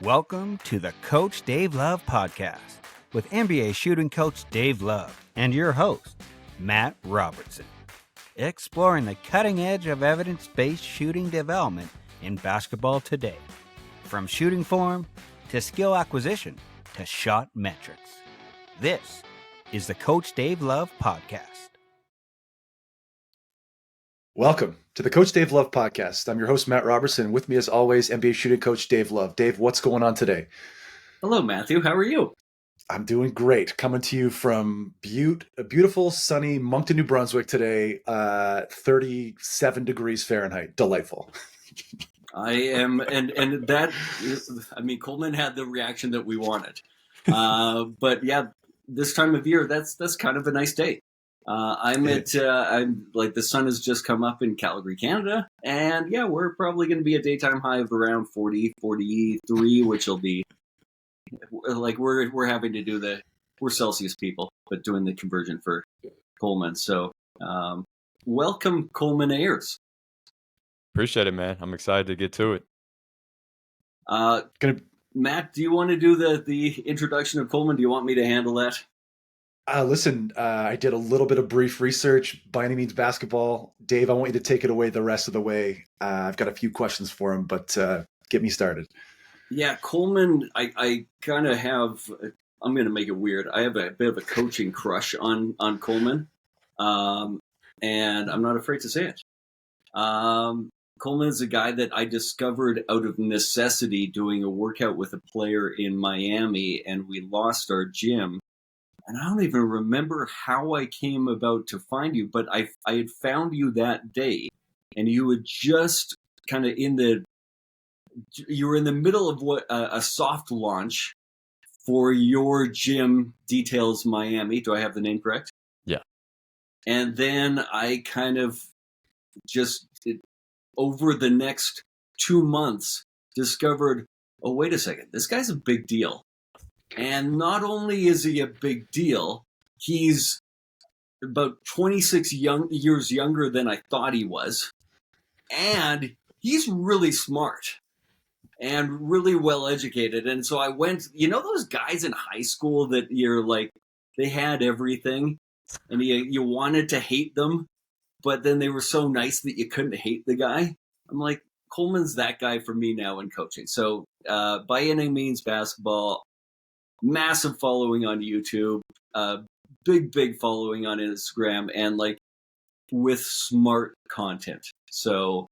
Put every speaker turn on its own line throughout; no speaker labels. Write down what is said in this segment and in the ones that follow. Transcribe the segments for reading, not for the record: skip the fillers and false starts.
Welcome to the Coach Dave Love Podcast with NBA shooting coach Dave Love and your host, Matt Robertson. Exploring the cutting edge of evidence-based shooting development in basketball today. From shooting form to skill acquisition to shot metrics. This is the Coach Dave Love Podcast.
Welcome to the Coach Dave Love Podcast. I'm your host, Matt Robertson. With me, as always, NBA shooting coach Dave Love. Dave, what's going on today?
Hello, Matthew. How are you?
I'm doing great. Coming to you from a beautiful, sunny Moncton, New Brunswick today, 37 degrees Fahrenheit. Delightful.
I am, and that is, Coleman had the reaction that we wanted. But yeah, this time of year, that's kind of a nice day. I'm like the sun has just come up in Calgary, Canada, and yeah, we're probably going to be a daytime high of around 40, 43, which will be like we're having to do we're Celsius people, but doing the conversion for Coleman. So, welcome, Coleman Ayers.
Appreciate it, man. I'm excited to get to it.
Matt, do you want to do the introduction of Coleman? Do you want me to handle that?
Listen, I did a little bit of brief research. By any means, basketball. Dave, I want you to take it away the rest of the way. I've got a few questions for him, but get me started.
Yeah, Coleman, I kind of have, I'm going to make it weird. I have a bit of a coaching crush on Coleman, and I'm not afraid to say it. Coleman is a guy that I discovered out of necessity doing a workout with a player in Miami, and we lost our gym. And I don't even remember how I came about to find you, but I had found you that day, and you had just kind of you were in the middle of a soft launch for your gym, Details Miami. Do I have the name correct?
Yeah.
And then I kind of over the next 2 months, discovered, oh, wait a second, this guy's a big deal. And not only is he a big deal, he's about 26 years younger than I thought he was. And he's really smart and really well educated. And so I went, those guys in high school that you're like, they had everything and you wanted to hate them, but then they were so nice that you couldn't hate the guy. I'm like, Coleman's that guy for me now in coaching. So by any means, basketball, massive following on YouTube, big following on Instagram, and like with smart content. So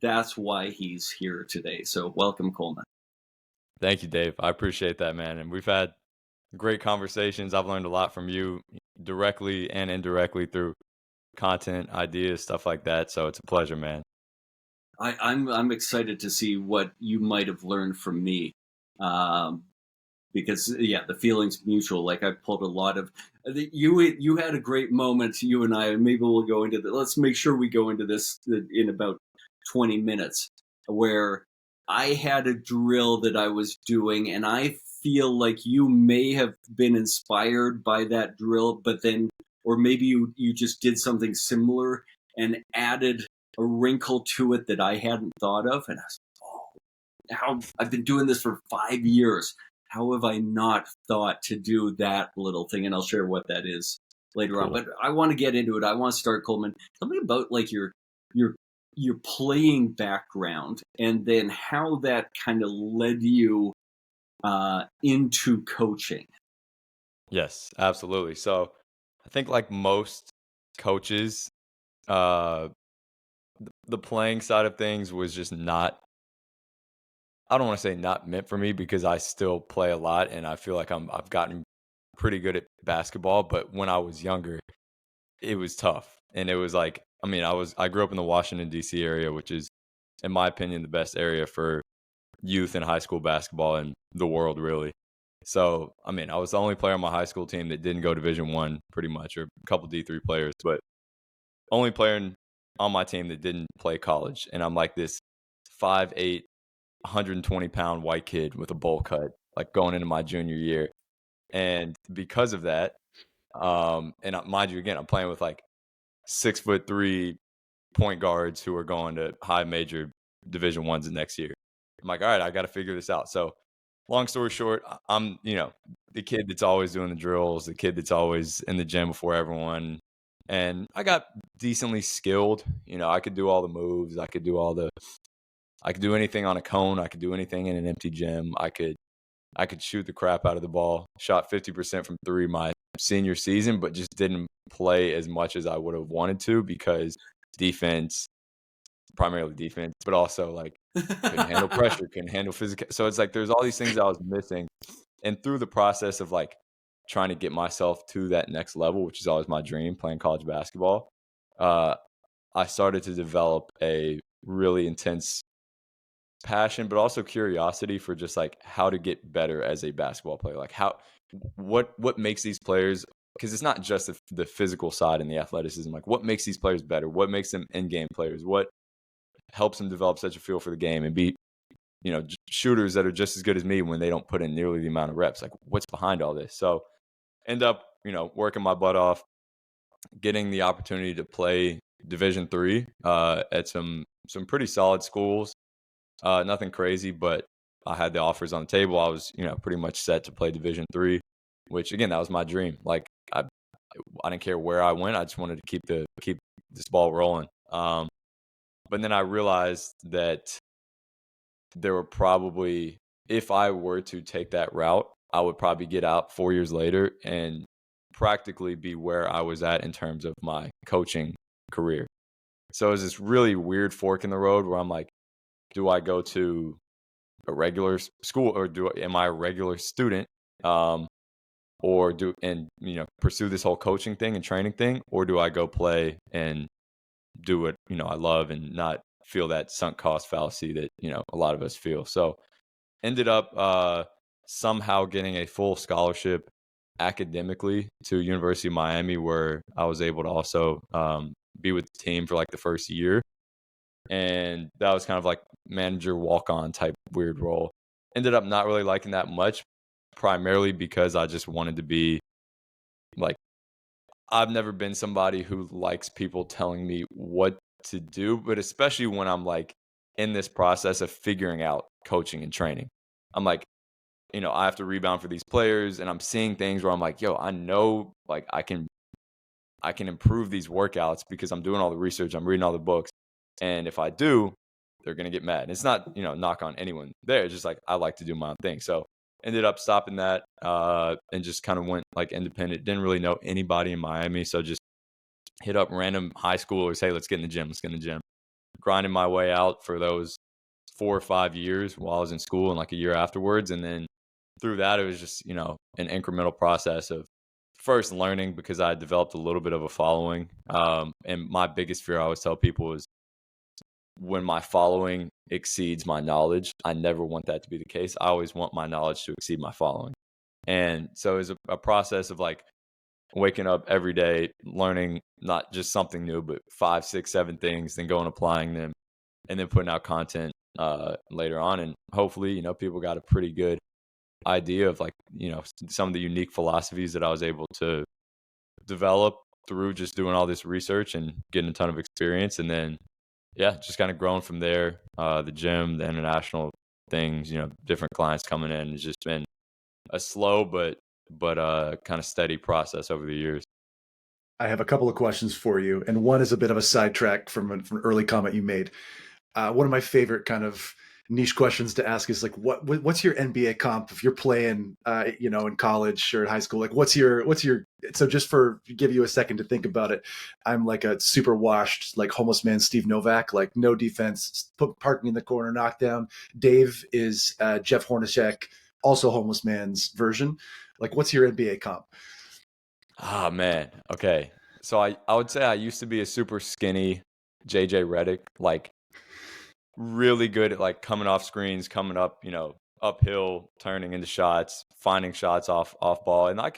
that's why he's here today. So welcome, Coleman.
Thank you, Dave. I appreciate that, man. And we've had great conversations. I've learned a lot from you directly and indirectly through content, ideas, stuff like that. So it's a pleasure, man.
I'm excited to see what you might have learned from me. Because the feeling's mutual. Like I pulled a lot of you had a great moment, you and I. Maybe we'll go into that. Let's make sure we go into this in about 20 minutes, where I had a drill that I was doing, and I feel like you may have been inspired by that drill, but then, or maybe you just did something similar and added a wrinkle to it that I hadn't thought of, and I was like, how I've been doing this for 5 years. How have I not thought to do that little thing? And I'll share what that is later on. But I want to get into it. I want to start, Coleman. Tell me about like your playing background, and then how that kind of led you into coaching.
Yes, absolutely. So I think like most coaches, the playing side of things was just not, I don't want to say not meant for me, because I still play a lot and I feel like I've gotten pretty good at basketball. But when I was younger, it was tough. And it was like, I grew up in the Washington, D.C. area, which is, in my opinion, the best area for youth and high school basketball in the world, really. So, I was the only player on my high school team that didn't go Division I, pretty much, or a couple D3 players, but only player on my team that didn't play college. And I'm like this 5'8", 120-pound white kid with a bowl cut, like going into my junior year. And because of that, and mind you, again, I'm playing with like 6'3" point guards who are going to high major Division I's the next year. I'm like, all right, I got to figure this out. So long story short, I'm, the kid that's always doing the drills, the kid that's always in the gym before everyone. And I got decently skilled. I could do all the moves. I could do anything on a cone. I could do anything in an empty gym. I could shoot the crap out of the ball. Shot 50% from three my senior season, but just didn't play as much as I would have wanted to because defense, primarily defense, but also like couldn't handle pressure, couldn't handle physical. So it's like there's all these things I was missing. And through the process of like trying to get myself to that next level, which is always my dream, playing college basketball, I started to develop a really intense passion, but also curiosity for just like how to get better as a basketball player. Like what makes these players, because it's not just the physical side and the athleticism. Like what makes these players better? What makes them in-game players? What helps them develop such a feel for the game and be, shooters that are just as good as me when they don't put in nearly the amount of reps? Like what's behind all this? So end up, working my butt off, getting the opportunity to play Division III at some pretty solid schools. Nothing crazy, but I had the offers on the table. I was, pretty much set to play Division III, which again, that was my dream. Like I didn't care where I went. I just wanted to keep this ball rolling. But then I realized that there were probably, if I were to take that route, I would probably get out 4 years later and practically be where I was at in terms of my coaching career. So it was this really weird fork in the road where I'm like, do I go to a regular school or am I a regular student? Or pursue this whole coaching thing and training thing, or do I go play and do what, I love and not feel that sunk cost fallacy that, a lot of us feel. So ended up somehow getting a full scholarship academically to University of Miami, where I was able to also be with the team for like the first year. And that was kind of like manager walk-on type weird role. Ended up not really liking that much, primarily because I just wanted to be like, I've never been somebody who likes people telling me what to do, but especially when I'm like in this process of figuring out coaching and training. I'm like, I have to rebound for these players, and I'm seeing things where I'm like, yo, I know like I can improve these workouts because I'm doing all the research, I'm reading all the books. And if I do, they're going to get mad. And it's not, knock on anyone there. It's just like, I like to do my own thing. So ended up stopping that and just kind of went like independent. Didn't really know anybody in Miami. So just hit up random high schoolers. Hey, let's get in the gym. Let's get in the gym. Grinding my way out for those 4 or 5 years while I was in school and like a year afterwards. And then through that, it was just, an incremental process of first learning, because I developed a little bit of a following. And my biggest fear I always tell people is, when my following exceeds my knowledge, I never want that to be the case. I always want my knowledge to exceed my following. And so it's a process of like waking up every day, learning not just something new, but 5, 6, 7 things, then going applying them, and then putting out content later on. And hopefully, people got a pretty good idea of like, some of the unique philosophies that I was able to develop through just doing all this research and getting a ton of experience. And then just kind of growing from there. The gym, the international things, different clients coming in. It's just been a slow but kind of steady process over the years.
I have a couple of questions for you, and one is a bit of a sidetrack from an early comment you made. One of my favorite kind of niche questions to ask is like, what's your NBA comp if you're playing, in college or in high school? Like, what's your? So just for give you a second to think about it, I'm like a super washed, like homeless man Steve Novak, like no defense, parking in the corner, knockdown. Dave is Jeff Hornacek, also homeless man's version. Like, what's your NBA comp?
Ah, man. Okay. So I would say I used to be a super skinny JJ Redick, like really good at like coming off screens, coming up, uphill, turning into shots, finding shots off ball. And I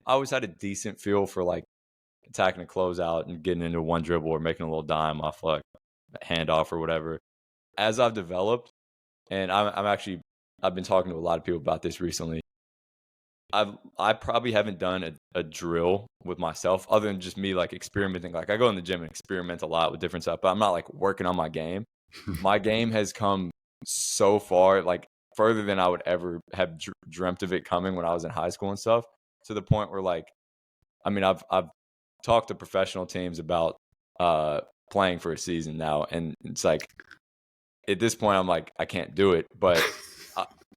always had a decent feel for like attacking a closeout and getting into one dribble or making a little dime off like a handoff or whatever. As I've developed, and I've been talking to a lot of people about this recently. I probably haven't done a drill with myself other than just me like experimenting. Like I go in the gym and experiment a lot with different stuff, but I'm not like working on my game. My game has come so far, like further than I would ever have dreamt of it coming when I was in high school and stuff, to the point where like, I mean, I've talked to professional teams about playing for a season now, and it's like at this point I'm like I can't do it. But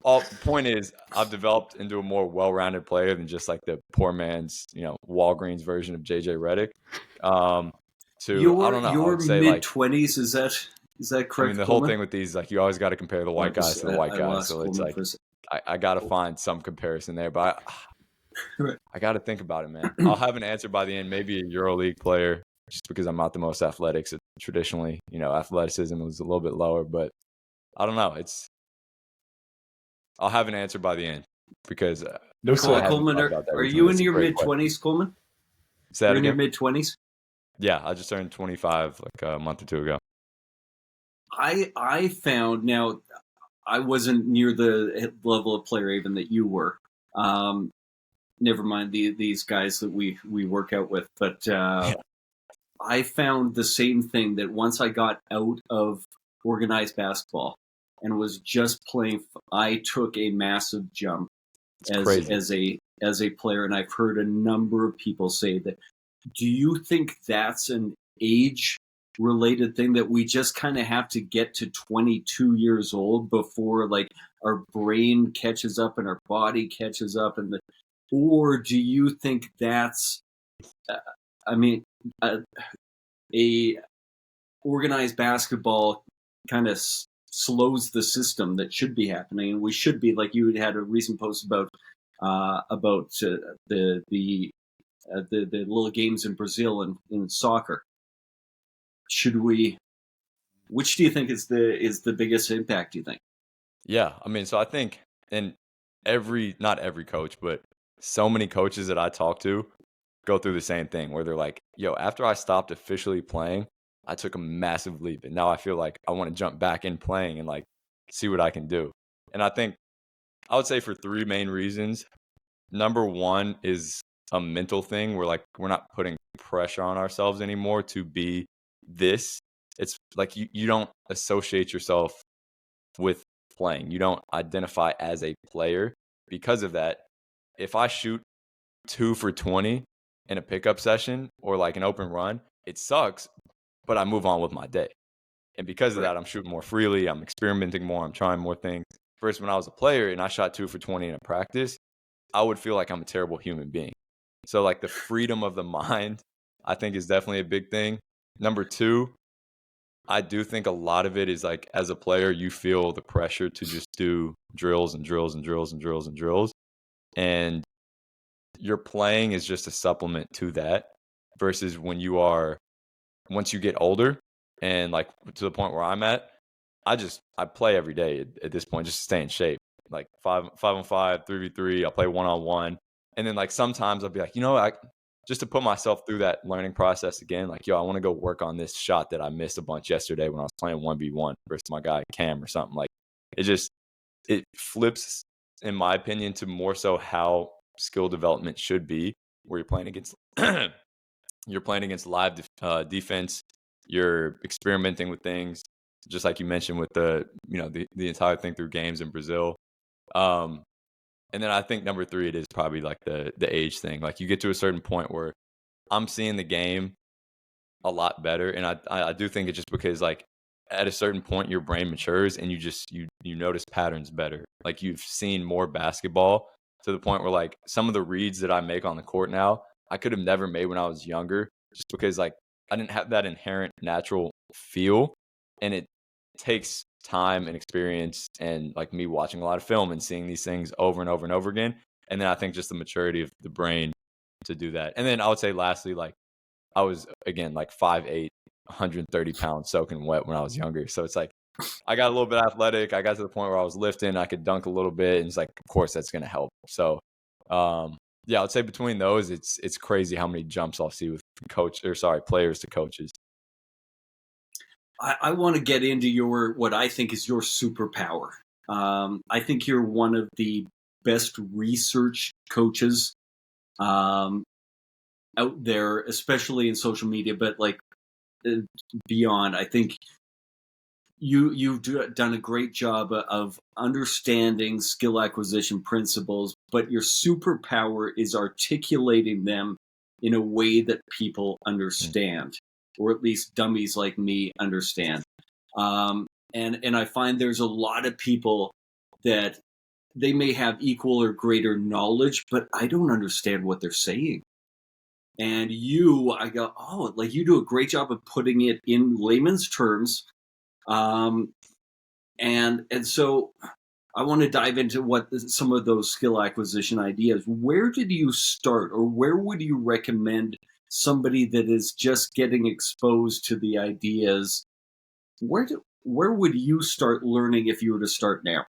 all point is I've developed into a more well-rounded player than just like the poor man's Walgreens version of JJ Redick. To I don't know, I
Your
would say like
mid-20s, is that
I mean
correct,
the whole
Coleman?
thing with these like you always got to compare the white guys to the white
I
guys,
lost
so it's
Coleman
like
for a second.
I got to find some comparison there, but
Right.
I got to think about it, man. I'll have an answer by the end. Maybe a EuroLeague player, just because I'm not the most athletic. So traditionally, athleticism was a little bit lower, but I don't know. I'll have an answer by the end because
No
I
sweat.
haven't
Coleman,
thought about that
are
recently.
you in
That's a
your
great question.
mid-20s, Coleman?
Say that
You're in your
again?
mid-20s?
Yeah, I just turned 25 like a month or two ago.
I found, now, I wasn't near the level of player even that you were. Never mind these guys that we work out with, but I found the same thing, that once I got out of organized basketball and was just playing, I took a massive jump
It's crazy.
as a player, and I've heard a number of people say that. Do you think that's an age related thing, that we just kind of have to get to 22 years old before like our brain catches up and our body catches up, or do you think that's I mean a organized basketball kind of slows the system that should be happening, and we should be, like you had a recent post about the little games in Brazil and in soccer. Should we? Which do you think is the biggest impact? Do you think?
Yeah, I mean, so I think, and not every coach, but so many coaches that I talk to go through the same thing where they're like, yo, after I stopped officially playing, I took a massive leap. And now I feel like I want to jump back in playing and like see what I can do. And I think I would say for three main reasons. Number one is a mental thing where like we're not putting pressure on ourselves anymore to be this. It's like you don't associate yourself with playing. You don't identify as a player. Because of that, if I shoot 2 for 20 in a pickup session or like an open run, it sucks, but I move on with my day. And because of
Right.
that, I'm shooting more freely. I'm experimenting more. I'm trying more things. First, when I was a player and I shot 2 for 20 in a practice, I would feel like I'm a terrible human being. So like the freedom of the mind, I think is definitely a big thing. Number two, I do think a lot of it is like as a player, you feel the pressure to just do drills and drills and drills and drills and drills. And your playing is just a supplement to that versus once you get older and like to the point where I'm at, I play every day at this point just to stay in shape. Like 5-on-5, 3v3, I'll play 1-on-1. And then like sometimes I'll be like, just to put myself through that learning process again, like, yo, I want to go work on this shot that I missed a bunch yesterday when I was playing 1v1 versus my guy Cam or something. Like it flips, in my opinion, to more so how skill development should be, where you're playing against live defense. You're experimenting with things, just like you mentioned with the entire thing through games in Brazil. And then I think number three, it is probably like the age thing. Like you get to a certain point where I'm seeing the game a lot better, and I do think it's just because like at a certain point your brain matures and you notice patterns better. Like you've seen more basketball to the point where like some of the reads that I make on the court now, I could have never made when I was younger, just because like I didn't have that inherent natural feel, and it takes time and experience and like me watching a lot of film and seeing these things over and over and over again. And then I think just the maturity of the brain to do that. And then I would say lastly, like I was again like 5'8", 130 pounds soaking wet when I was younger. So it's like I got a little bit athletic. I got to the point where I was lifting, I could dunk a little bit, and it's like, of course, that's going to help. So, yeah, I'd say between those, it's crazy how many jumps I'll see with players to coaches.
I want to get into what I think is your superpower. I think you're one of the best research coaches out there, especially in social media, but like beyond. I think you've done a great job of understanding skill acquisition principles, but your superpower is articulating them in a way that people understand, or at least dummies like me understand. And I find there's a lot of people that they may have equal or greater knowledge, but I don't understand what they're saying. And I go, oh, like you do a great job of putting it in layman's terms. And so I want to dive into what some of those skill acquisition ideas. Where did you start, or where would you recommend somebody that is just getting exposed to the ideas? Where would you start learning if you were to start now?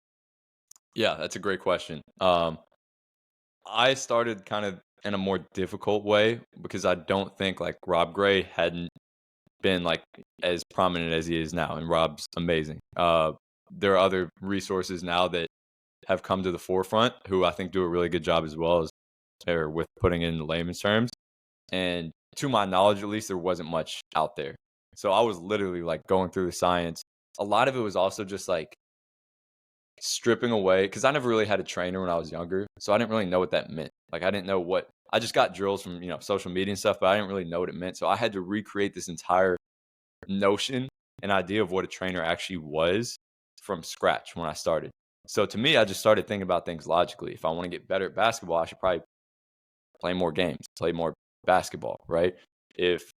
Yeah, that's a great question. I started kind of in a more difficult way because I don't think like Rob Gray hadn't been like as prominent as he is now, and Rob's amazing. There are other resources now that have come to the forefront who I think do a really good job as well as or with putting it in layman's terms. And to my knowledge, at least, there wasn't much out there. So I was literally like going through the science. A lot of it was also just like stripping away because I never really had a trainer when I was younger, so I didn't really know what that meant. Like I didn't know what I just got drills from social media and stuff, but I didn't really know what it meant. So I had to recreate this entire notion and idea of what a trainer actually was from scratch when I started. So to me, I just started thinking about things logically. If I want to get better at basketball, I should probably play more games, play more basketball, right? If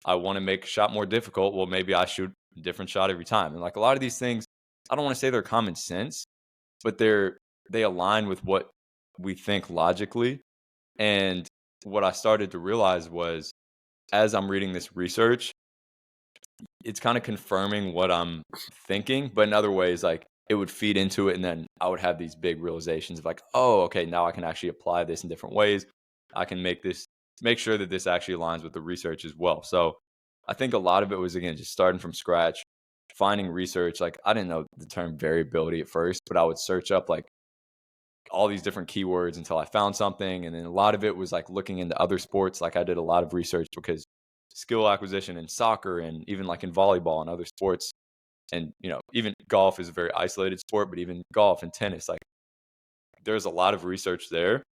I want to make a shot more difficult, well, maybe I shoot a different shot every time. And like a lot of these things, I don't want to say they're common sense, but they align with what we think logically. And what I started to realize was as I'm reading this research, it's kind of confirming what I'm thinking, but in other ways, like it would feed into it, and then I would have these big realizations of like, oh, okay, now I can actually apply this in different ways. I can make sure that this actually aligns with the research as well. So I think a lot of it was again just starting from scratch, finding research. Like I didn't know the term variability at first, but I would search up like all these different keywords until I found something. And then a lot of it was like looking into other sports. Like I did a lot of research because skill acquisition in soccer and even like in volleyball and other sports. And, even golf is a very isolated sport, but even golf and tennis, like there's a lot of research there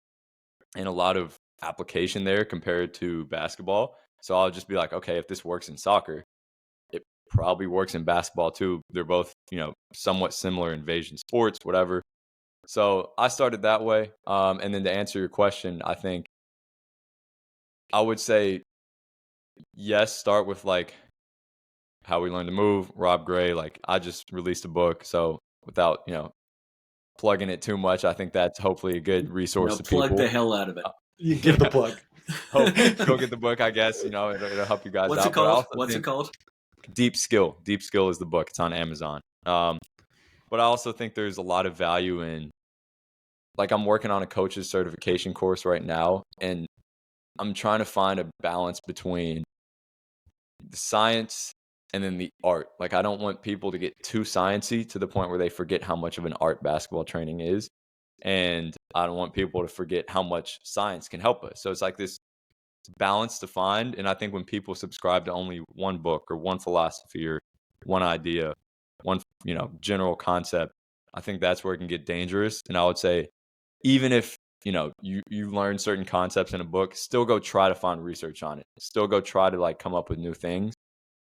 and a lot of application there compared to basketball. So I'll just be like, okay, if this works in soccer, it probably works in basketball too. They're both, somewhat similar invasion sports, whatever. So I started that way. And then to answer your question, I think I would say, yes, start with like How We Learn to Move, Rob Gray. Like I just released a book. So without, plugging it too much, I think that's hopefully a good resource to
Plug
people.
the hell out of it.
You give the plug.
Go get the book, I guess. It'll help you guys
What's
out.
it called? What's it called?
Deep Skill. Deep Skill is the book. It's on Amazon. But I also think there's a lot of value in, like I'm working on a coach's certification course right now, and I'm trying to find a balance between the science and then the art. Like I don't want people to get too sciencey to the point where they forget how much of an art basketball training is. And I don't want people to forget how much science can help us. So it's like this balance to find. And I think when people subscribe to only one book or one philosophy or one idea, one, general concept, I think that's where it can get dangerous. And I would say, even if, you learn certain concepts in a book, still go try to find research on it. Still go try to like come up with new things,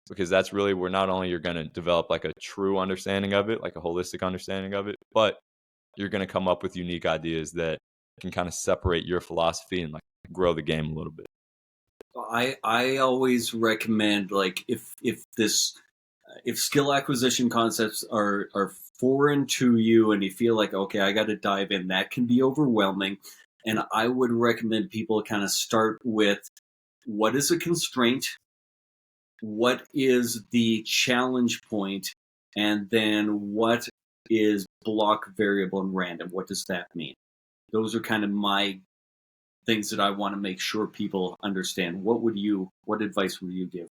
because that's really where not only you're going to develop like a true understanding of it, like a holistic understanding of it, but you're going to come up with unique ideas that can kind of separate your philosophy and like grow the game a little bit.
I always recommend, like, if skill acquisition concepts are foreign to you and you feel like, okay, I got to dive in, that can be overwhelming. And I would recommend people kind of start with, what is a constraint? What is the challenge point? And then what is block, variable, and random? What does that mean? Those are kind of my things that I want to make sure people understand. What advice would you give?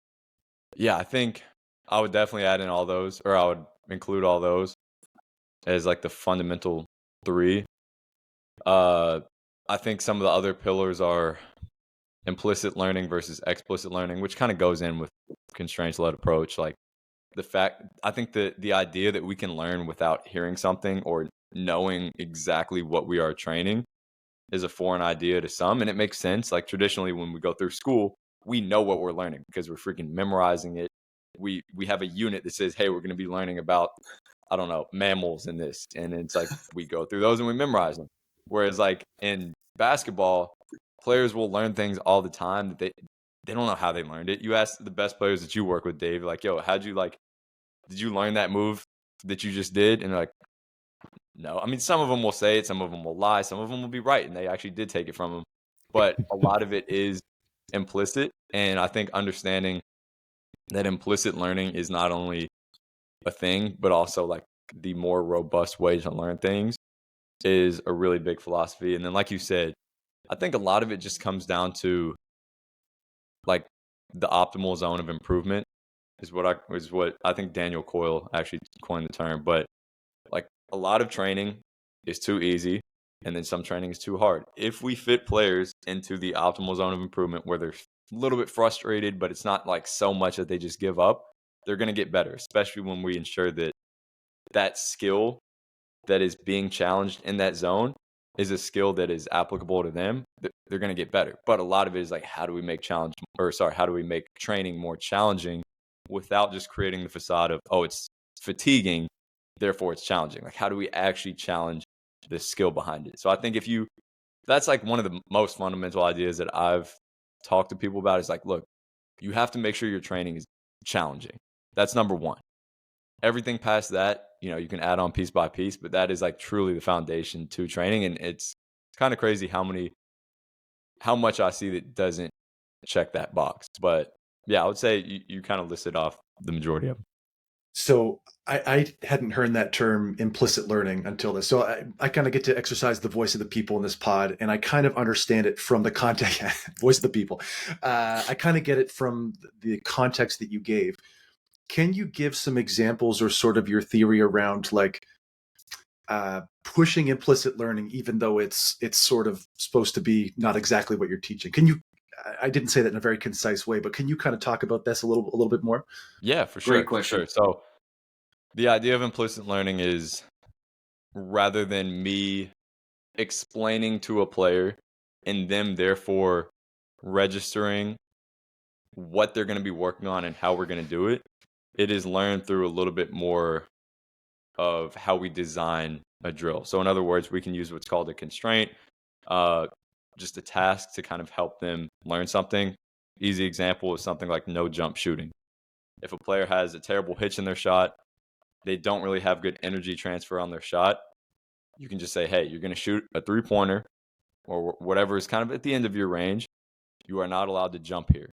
Yeah, I think I would definitely add in all those, or I would include all those as like the fundamental three. I think some of the other pillars are implicit learning versus explicit learning, which kind of goes in with constraints-led approach. Like I think the idea that we can learn without hearing something or knowing exactly what we are training is a foreign idea to some, and it makes sense. Like traditionally, when we go through school, we know what we're learning because we're freaking memorizing it. We have a unit that says, "Hey, we're going to be learning about, I don't know, mammals in this," and it's like we go through those and we memorize them. Whereas like in basketball, players will learn things all the time that they don't know how they learned it. You ask the best players that you work with, Dave, like, "Yo, did you learn that move that you just did?" And they're like, no. I mean, some of them will say it, some of them will lie, some of them will be right, and they actually did take it from them. But a lot of it is implicit, and I think understanding that implicit learning is not only a thing, but also like the more robust way to learn things is a really big philosophy. And then, like you said, I think a lot of it just comes down to like the optimal zone of improvement is what I think Daniel Coyle actually coined the term. But like a lot of training is too easy, and then some training is too hard. If we fit players into the optimal zone of improvement where they're a little bit frustrated, but it's not like so much that they just give up, they're going to get better, especially when we ensure that that skill that is being challenged in that zone is a skill that is applicable to them. They're going to get better. But a lot of it is like, how do we make how do we make training more challenging without just creating the facade of, oh, it's fatiguing, therefore it's challenging. Like, how do we actually challenge the skill behind it? So I think that's like one of the most fundamental ideas that I've talked to people about is like, look, you have to make sure your training is challenging. That's number one. Everything past that, you can add on piece by piece, but that is like truly the foundation to training. And it's kind of crazy how much I see that doesn't check that box. But yeah, I would say you kind of listed off the majority of them.
So I hadn't heard that term implicit learning until this. So I kind of get to exercise the voice of the people in this pod, and I kind of understand it from the context, voice of the people. I kind of get it from the context that you gave. Can you give some examples or sort of your theory around like pushing implicit learning, even though it's sort of supposed to be not exactly what you're teaching? Can you? I didn't say that in a very concise way, but can you kind of talk about this a little bit more?
Yeah, for
Great
sure. For
question.
sure. So the idea of implicit learning is rather than me explaining to a player and them therefore registering what they're going to be working on and how we're going to do it, it is learned through a little bit more of how we design a drill. So in other words, we can use what's called a constraint, just a task to kind of help them learn something. Easy example is something like no jump shooting. If a player has a terrible hitch in their shot, they don't really have good energy transfer on their shot, you can just say, hey, you're going to shoot a 3-pointer or whatever is kind of at the end of your range. You are not allowed to jump here.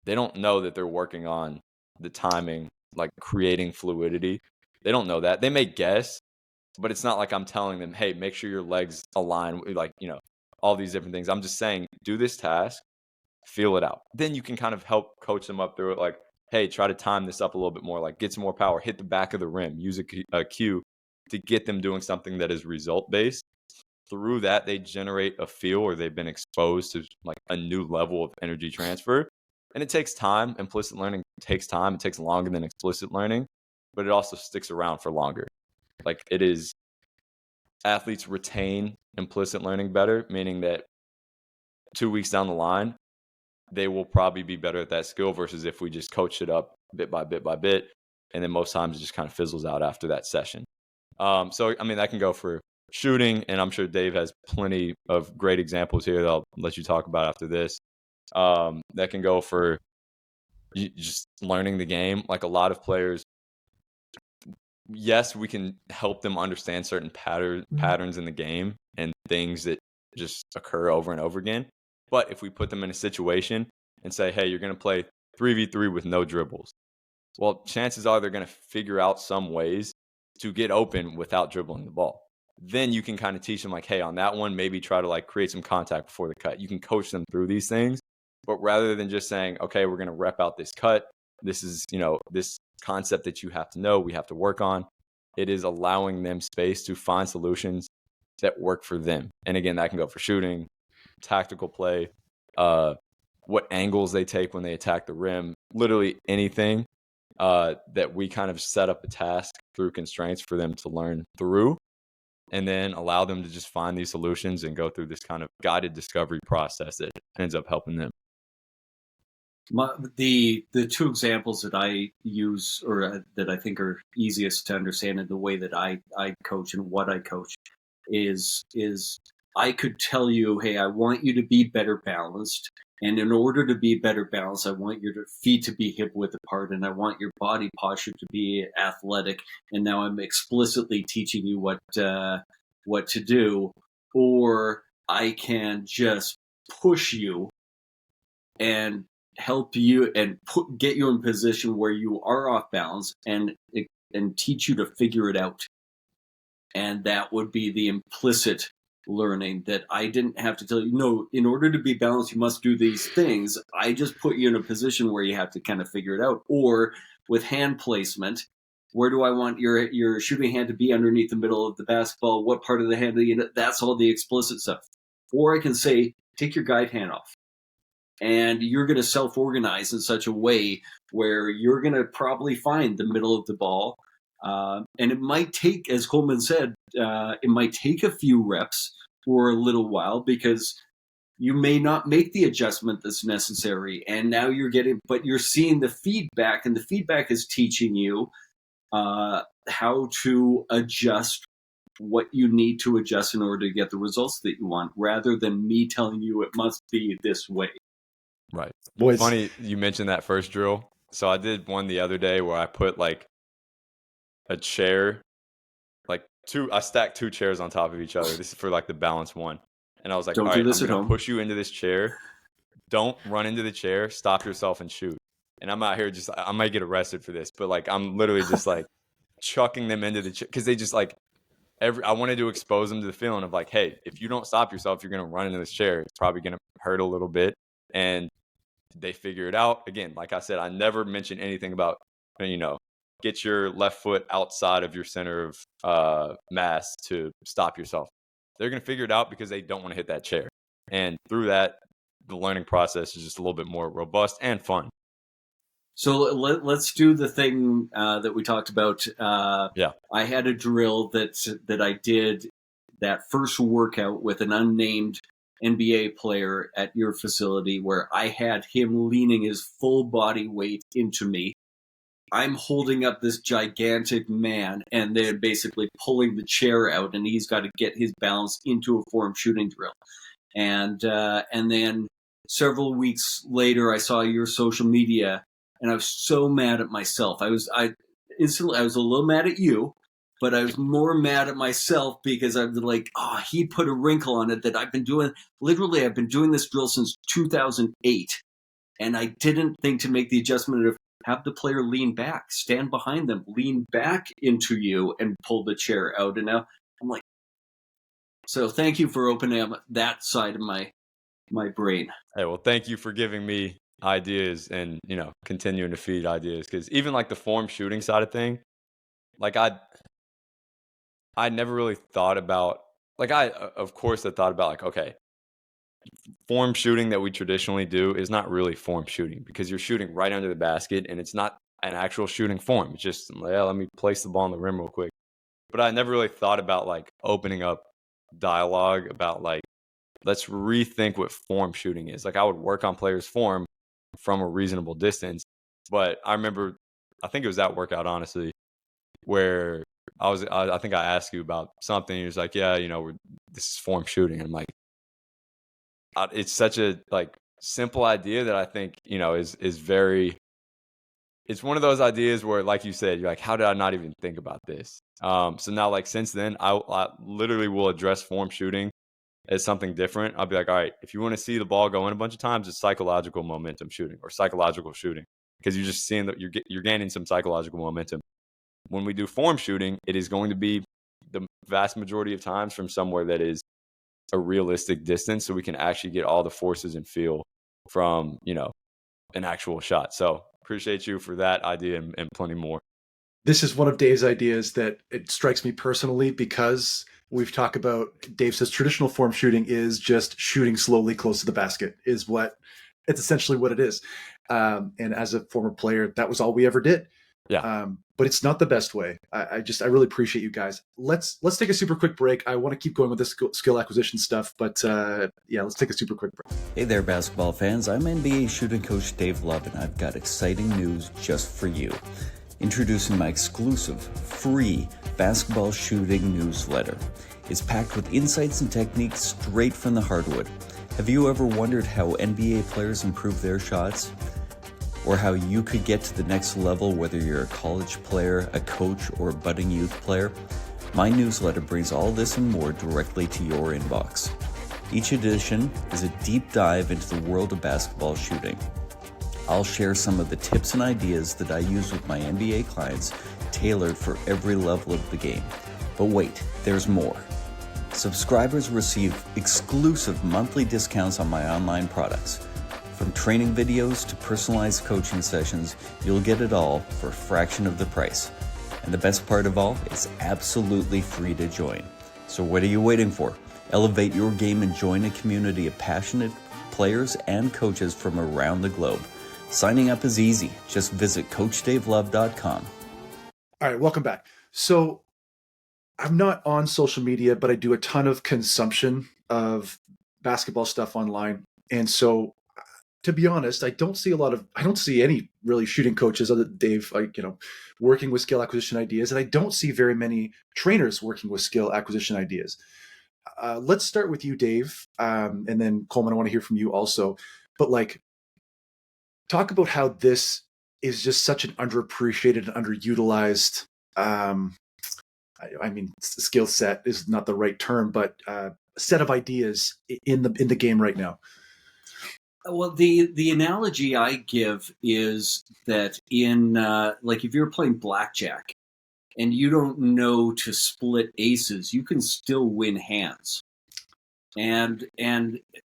They don't know that they're working on the timing, like creating fluidity. They don't know that. They may guess, but it's not like I'm telling them, hey, make sure your legs align, like, all these different things. I'm just saying, do this task, feel it out. Then you can kind of help coach them up through it. Like, hey, try to time this up a little bit more, like get some more power, hit the back of the rim, use a cue to get them doing something that is result based. Through that, they generate a feel or they've been exposed to like a new level of energy transfer. And it takes time. Implicit learning takes time. It takes longer than explicit learning, but it also sticks around for longer. Like it is, athletes retain implicit learning better, meaning that 2 weeks down the line, they will probably be better at that skill versus if we just coach it up bit by bit by bit. And then most times it just kind of fizzles out after that session. So, I mean, that can go for shooting, and I'm sure Dave has plenty of great examples here that I'll let you talk about after this. That can go for just learning the game. Like a lot of players, yes, we can help them understand certain patterns in the game and things that just occur over and over again. But if we put them in a situation and say, hey, you're going to play 3v3 with no dribbles, well, chances are they're going to figure out some ways to get open without dribbling the ball. Then you can kind of teach them like, hey, on that one, maybe try to like create some contact before the cut. You can coach them through these things, but rather than just saying, okay, we're going to rep out this cut. This is, this concept that you have to know, we have to work on. It is allowing them space to find solutions that work for them. And again, that can go for shooting, tactical play, what angles they take when they attack the rim, literally anything that we kind of set up a task through constraints for them to learn through, and then allow them to just find these solutions and go through this kind of guided discovery process that ends up helping them.
The two examples that I use, or that I think are easiest to understand in the way that I coach and what I coach, is I could tell you, hey, I want you to be better balanced, and in order to be better balanced, I want your feet to be hip width apart, and I want your body posture to be athletic. And now I'm explicitly teaching you what to do, or I can just push you and help you and get you in a position where you are off balance and teach you to figure it out. And that would be the implicit learning, that I didn't have to tell you, no, in order to be balanced, you must do these things. I just put you in a position where you have to kind of figure it out. Or with hand placement, where do I want your shooting hand to be underneath the middle of the basketball? What part of the hand? That's all the explicit stuff. Or I can say, take your guide hand off. And you're going to self-organize in such a way where you're going to probably find the middle of the ball. And it might take, as Coleman said, it might take a few reps for a little while, because you may not make the adjustment that's necessary. And now but you're seeing the feedback, and the feedback is teaching you how to adjust what you need to adjust in order to get the results that you want, rather than me telling you it must be this way.
Right.
Boys.
Funny you mentioned that first drill. So I did one the other day where I put like a chair, I stacked 2 chairs on top of each other. This is for like the balance one. And I was like,
Don't
all
do
right,
this
I'm
at
going to
home.
push you into this chair. Don't run into the chair. Stop yourself and shoot. And I'm out here I might get arrested for this, but like I'm literally just like chucking them into the chair, because they just like I wanted to expose them to the feeling of like, hey, if you don't stop yourself, you're going to run into this chair. It's probably going to hurt a little bit. And they figure it out. Again, like I said, I never mention anything about, get your left foot outside of your center of mass to stop yourself. They're going to figure it out because they don't want to hit that chair. And through that, the learning process is just a little bit more robust and fun.
So let's do the thing that we talked about.
Yeah.
I had a drill that I did that first workout with an unnamed NBA player at your facility, where I had him leaning his full body weight into me. I'm holding up this gigantic man, and they're basically pulling the chair out, and he's got to get his balance into a form shooting drill. And then several weeks later, I saw your social media, and I was so mad at myself. I was a little mad at you, but I was more mad at myself, because I was like, he put a wrinkle on it that I've been doing. Literally, I've been doing this drill since 2008, and I didn't think to make the adjustment of have the player lean back, stand behind them, lean back into you, and pull the chair out. And now I'm like, so thank you for opening up that side of my brain.
Hey, well, thank you for giving me ideas and, continuing to feed ideas. Because even like the form shooting side of thing, like I never really thought about, of course I thought about like, okay, form shooting that we traditionally do is not really form shooting, because you're shooting right under the basket and it's not an actual shooting form. It's just, let me place the ball on the rim real quick. But I never really thought about like opening up dialogue about like, let's rethink what form shooting is. Like I would work on players' form from a reasonable distance. But I remember, I think it was that workout, honestly, where I think I asked you about something. He was like, yeah, this is form shooting. And I'm like, it's such a like simple idea that I think, is very, it's one of those ideas where, like you said, you're like, how did I not even think about this? So now, like, since then, I literally will address form shooting as something different. I'll be like, all right, if you want to see the ball go in a bunch of times, it's psychological momentum shooting or psychological shooting, because you're just seeing that you're gaining some psychological momentum. When we do form shooting, it is going to be the vast majority of times from somewhere that is a realistic distance, so we can actually get all the forces and feel from, an actual shot. So appreciate you for that idea and plenty more.
This is one of Dave's ideas that it strikes me personally, because we've talked about, Dave says traditional form shooting is just shooting slowly close to the basket, it's essentially what it is. And as a former player, that was all we ever did.
Yeah.
But it's not the best way. I really appreciate you guys. Let's take a super quick break. I want to keep going with this skill acquisition stuff, but yeah, let's take a super quick break.
Hey there, basketball fans. I'm NBA shooting coach Dave Love, and I've got exciting news just for you. Introducing my exclusive, free basketball shooting newsletter. It's packed with insights and techniques straight from the hardwood. Have you ever wondered how NBA players improve their shots? Or how you could get to the next level, whether you're a college player, a coach, or a budding youth player? My newsletter brings all this and more directly to your inbox. Each edition is a deep dive into the world of basketball shooting. I'll share some of the tips and ideas that I use with my NBA clients, tailored for every level of the game. But wait, there's more. Subscribers receive exclusive monthly discounts on my online products. From training videos to personalized coaching sessions, you'll get it all for a fraction of the price. And the best part of all, it's absolutely free to join. So what are you waiting for? Elevate your game and join a community of passionate players and coaches from around the globe. Signing up is easy. Just visit CoachDaveLove.com.
All right, welcome back. So I'm not on social media, but I do a ton of consumption of basketball stuff online. And so, to be honest, I don't see any really shooting coaches other than Dave, working with skill acquisition ideas. And I don't see very many trainers working with skill acquisition ideas. Let's start with you, Dave. And then Coleman, I want to hear from you also. But talk about how this is just such an underappreciated and underutilized, skill set is not the right term, but set of ideas in the game right now.
Well, the analogy I give is that in if you're playing blackjack and you don't know to split aces, you can still win hands. And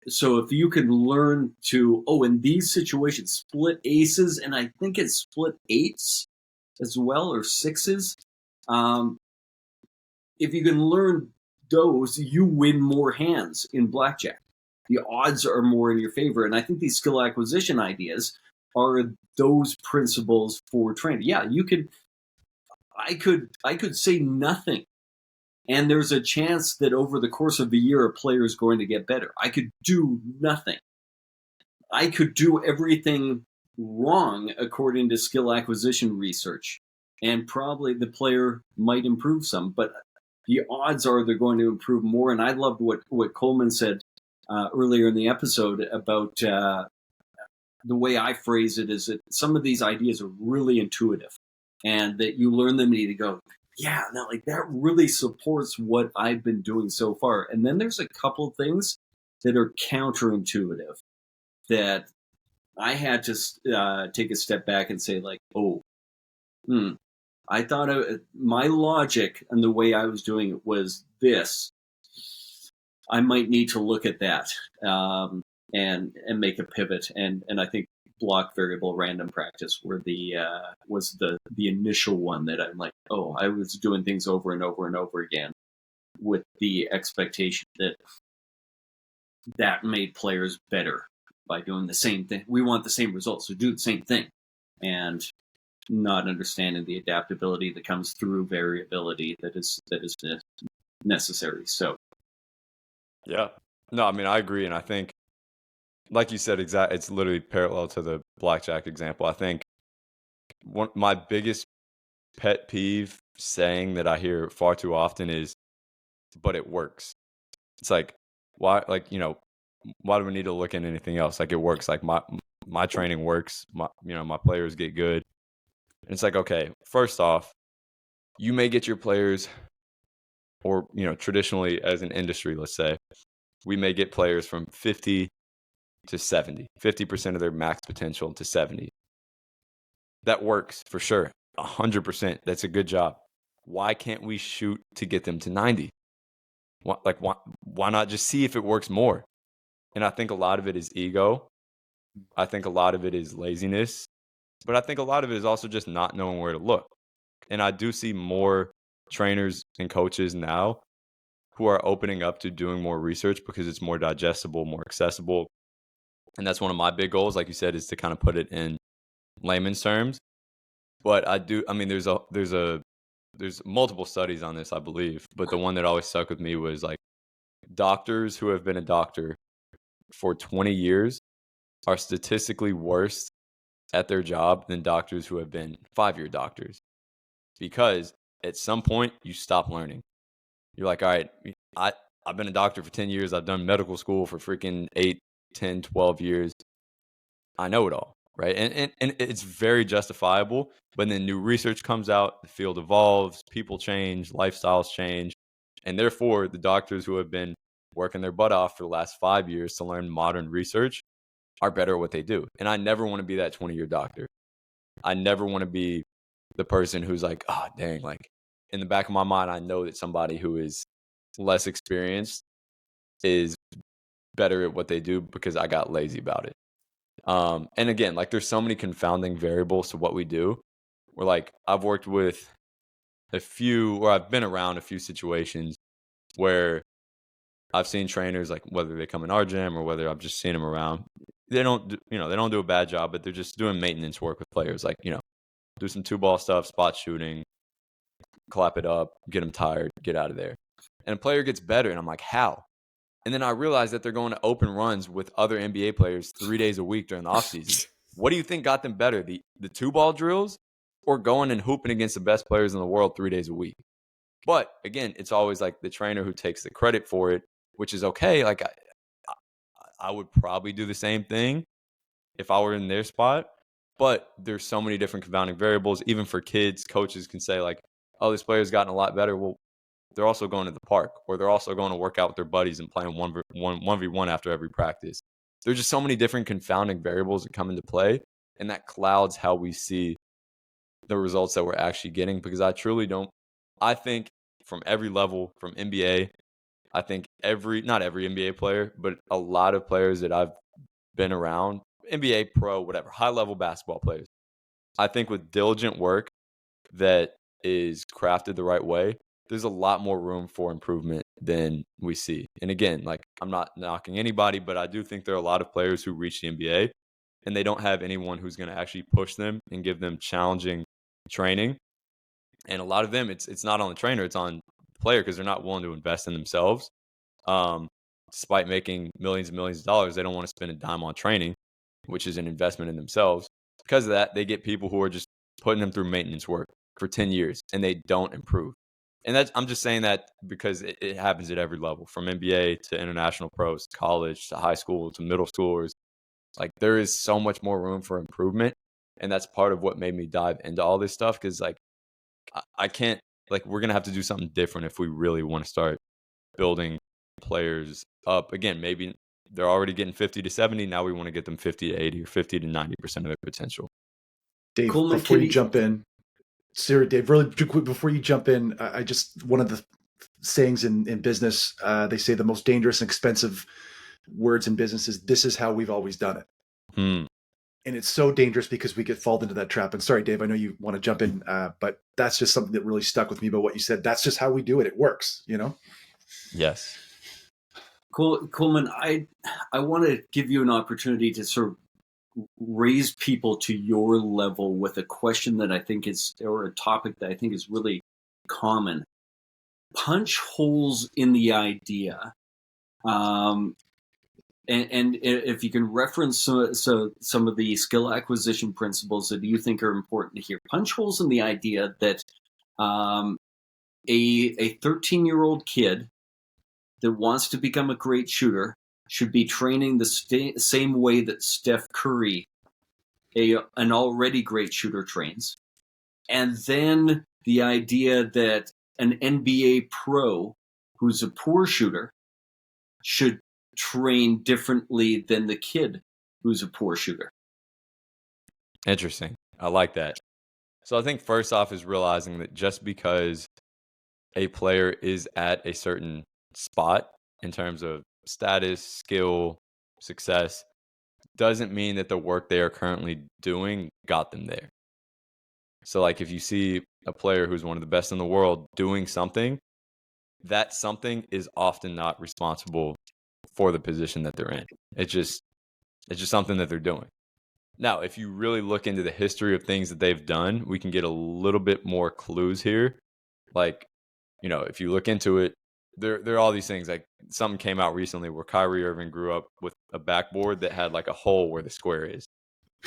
so if you can learn to, in these situations, split aces, and I think it's split eights as well, or sixes. If you can learn those, you win more hands in blackjack. The odds are more in your favor. And I think these skill acquisition ideas are those principles for training. Yeah, I could say nothing. And there's a chance that over the course of a year, a player is going to get better. I could do nothing. I could do everything wrong according to skill acquisition research. And probably the player might improve some, but the odds are they're going to improve more. And I loved what Coleman said earlier in the episode about the way I phrase it is that some of these ideas are really intuitive, and that you learn them and you go, yeah, no, that really supports what I've been doing so far. And then there's a couple things that are counterintuitive that I had to take a step back and say I thought my logic and the way I was doing it was this. I might need to look at that and make a pivot. And I think block variable random practice was the initial one that I'm I was doing things over and over and over again with the expectation that made players better by doing the same thing. We want the same results, so do the same thing. And not understanding the adaptability that comes through variability that is necessary. So,
Yeah. No, I mean, I agree. And I think, like you said, it's literally parallel to the blackjack example. I think my biggest pet peeve saying that I hear far too often is, but it works. It's why, why do we need to look at anything else? It works. My training works. My players get good. And it's okay, first off, you may get your players, or, traditionally as an industry, let's say, we may get players from 50 to 70, 50% of their max potential to 70. That works for sure. 100%. That's a good job. Why can't we shoot to get them to 90? Why not just see if it works more? And I think a lot of it is ego. I think a lot of it is laziness. But I think a lot of it is also just not knowing where to look. And I do see more trainers and coaches now who are opening up to doing more research because it's more digestible, more accessible. And that's one of my big goals, like you said, is to kind of put it in layman's terms. But I mean, there's multiple studies on this, I believe. But the one that always stuck with me was like doctors who have been a doctor for 20 years are statistically worse at their job than doctors who have been 5-year doctors. Because at some point you stop learning. You're like, all right, I've been a doctor for 10 years. I've done medical school for freaking 8, 10, 12 years. I know it all, right? And it's very justifiable. But then new research comes out, the field evolves, people change, lifestyles change. And therefore, the doctors who have been working their butt off for the last 5 years to learn modern research are better at what they do. And I never want to be that 20-year doctor. I never want to be the person who's like, oh, dang, like in the back of my mind, I know that somebody who is less experienced is better at what they do because I got lazy about it. And again, like there's so many confounding variables to what we do. Where like I've worked with I've been around a few situations where I've seen trainers, like whether they come in our gym or whether I've just seen them around, they don't do a bad job, but they're just doing maintenance work with players, like, do some 2-ball stuff, spot shooting, clap it up, get them tired, get out of there. And a player gets better, and I'm like, how? And then I realized that they're going to open runs with other NBA players 3 days a week during the offseason. What do you think got them better, the 2-ball drills or going and hooping against the best players in the world 3 days a week? But again, it's always like the trainer who takes the credit for it, which is okay. Like I would probably do the same thing if I were in their spot. But there's so many different confounding variables. Even for kids, coaches can say like, oh, this player's gotten a lot better. Well, they're also going to the park, or they're also going to work out with their buddies and playing 1v1 after every practice. There's just so many different confounding variables that come into play, and that clouds how we see the results that we're actually getting. Because I think from every level, from NBA, I think not every NBA player, but a lot of players that I've been around, NBA, pro, whatever, high-level basketball players, I think with diligent work that is crafted the right way, there's a lot more room for improvement than we see. And again, like I'm not knocking anybody, but I do think there are a lot of players who reach the NBA and they don't have anyone who's going to actually push them and give them challenging training. And a lot of them, it's not on the trainer, it's on the player because they're not willing to invest in themselves. Despite making millions and millions of dollars, they don't want to spend a dime on training, which is an investment in themselves. Because of that, they get people who are just putting them through maintenance work for 10 years and they don't improve. And I'm just saying that because it happens at every level, from NBA to international pros, to college, to high school, to middle schoolers. Like there is so much more room for improvement. And that's part of what made me dive into all this stuff. Because like I can't, like we're going to have to do something different if we really want to start building players up. Again, maybe they're already getting 50 to 70. Now we want to get them 50 to 80 or 50 to 90% of their potential.
Dave,
Coleman,
before you jump in, Sarah, Dave, really quick before you jump in, I just, one of the sayings in business, they say the most dangerous and expensive words in business is, this is how we've always done it. And it's so dangerous because we get fall into that trap. And sorry, Dave, I know you want to jump in, but that's just something that really stuck with me about what you said. That's just how we do it. It works,
Yes.
Coleman, I want to give you an opportunity to sort of raise people to your level with a question that I think or a topic that I think is really common. Punch holes in the idea. And if you can reference some of the skill acquisition principles that you think are important to hear. Punch holes in the idea that a 13-year-old kid that wants to become a great shooter should be training the same way that Steph Curry, an already great shooter, trains. And then the idea that an NBA pro who's a poor shooter should train differently than the kid who's a poor shooter.
Interesting. I like that. So I think first off is realizing that just because a player is at a certain spot in terms of status, skill, success, doesn't mean that the work they are currently doing got them there. So like if you see a player who's one of the best in the world doing something, that something is often not responsible for the position that they're in. It's just something that they're doing. Now, if you really look into the history of things that they've done, we can get a little bit more clues here. Like, if you look into it, there are all these things. Like, something came out recently where Kyrie Irving grew up with a backboard that had like a hole where the square is.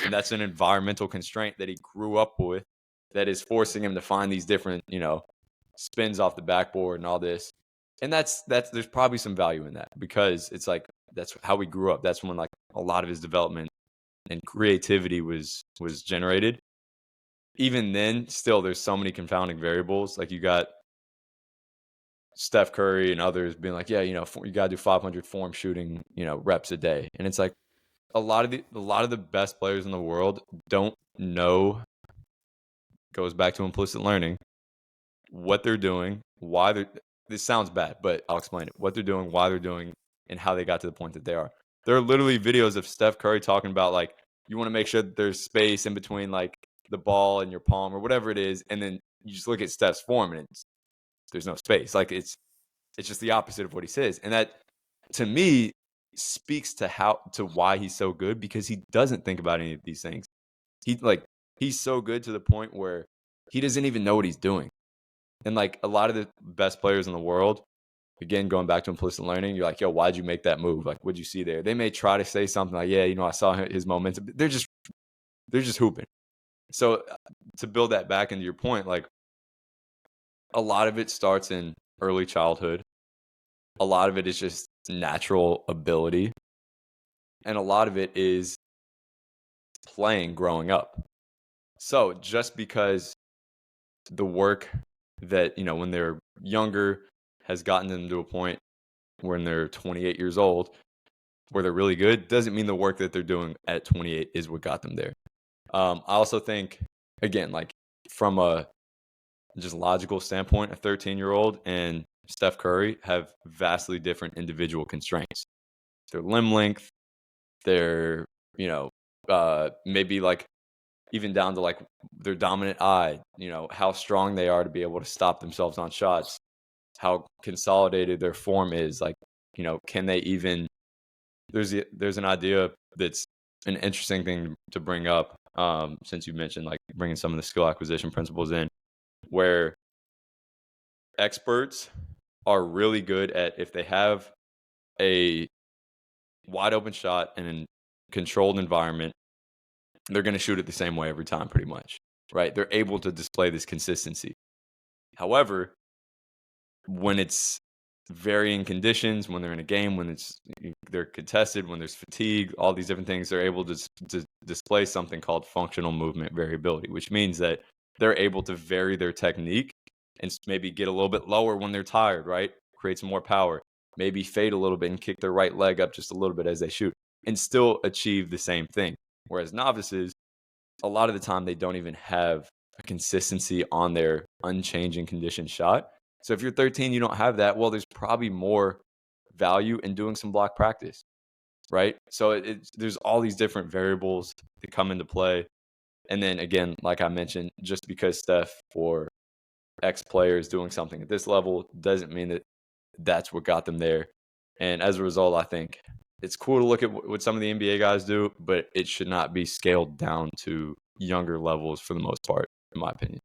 And that's an environmental constraint that he grew up with that is forcing him to find these different, spins off the backboard and all this. And that's there's probably some value in that, because it's like that's how he grew up. That's when like a lot of his development and creativity was generated. Even then, still there's so many confounding variables. Like, you got Steph Curry and others being like, yeah, you got to do 500 form shooting, reps a day. And it's like a lot of the best players in the world don't know, goes back to implicit learning, what they're doing, why they're, this sounds bad, but I'll explain it. What they're doing, why they're doing, and how they got to the point that they are. There are literally videos of Steph Curry talking about, like, you want to make sure that there's space in between, like, the ball and your palm or whatever it is, and then you just look at Steph's form and there's no space. Like, it's just the opposite of what he says. And that, to me, speaks to why he's so good, because he doesn't think about any of these things. He's so good to the point where he doesn't even know what he's doing. And like a lot of the best players in the world, again, going back to implicit learning, you're like, yo, why'd you make that move? Like, what'd you see there? They may try to say something like, yeah, I saw his momentum. They're just hooping. So to build that back into your point, like, a lot of it starts in early childhood. A lot of it is just natural ability. And a lot of it is playing growing up. So just because the work that, when they're younger has gotten them to a point when they're 28 years old where they're really good, doesn't mean the work that they're doing at 28 is what got them there. I also think, again, like from a just logical standpoint, a 13-year-old and Steph Curry have vastly different individual constraints. Their limb length, their, maybe like even down to like their dominant eye, how strong they are to be able to stop themselves on shots, how consolidated their form is. Like, can they even, there's an idea that's an interesting thing to bring up, since you mentioned like bringing some of the skill acquisition principles in, where experts are really good at, if they have a wide open shot in a controlled environment, they're going to shoot it the same way every time, pretty much, right? They're able to display this consistency. However, when it's varying conditions, when they're in a game, when they're contested, when there's fatigue, all these different things, they're able to display something called functional movement variability, which means that they're able to vary their technique and maybe get a little bit lower when they're tired, right? Create some more power, maybe fade a little bit and kick their right leg up just a little bit as they shoot, and still achieve the same thing. Whereas novices, a lot of the time, they don't even have a consistency on their unchanging condition shot. So if you're 13, you don't have that, well, there's probably more value in doing some block practice, right? So there's all these different variables that come into play. And then again, like I mentioned, just because Steph or X player is doing something at this level doesn't mean that that's what got them there. And as a result, I think it's cool to look at what some of the NBA guys do, but it should not be scaled down to younger levels for the most part, in my opinion.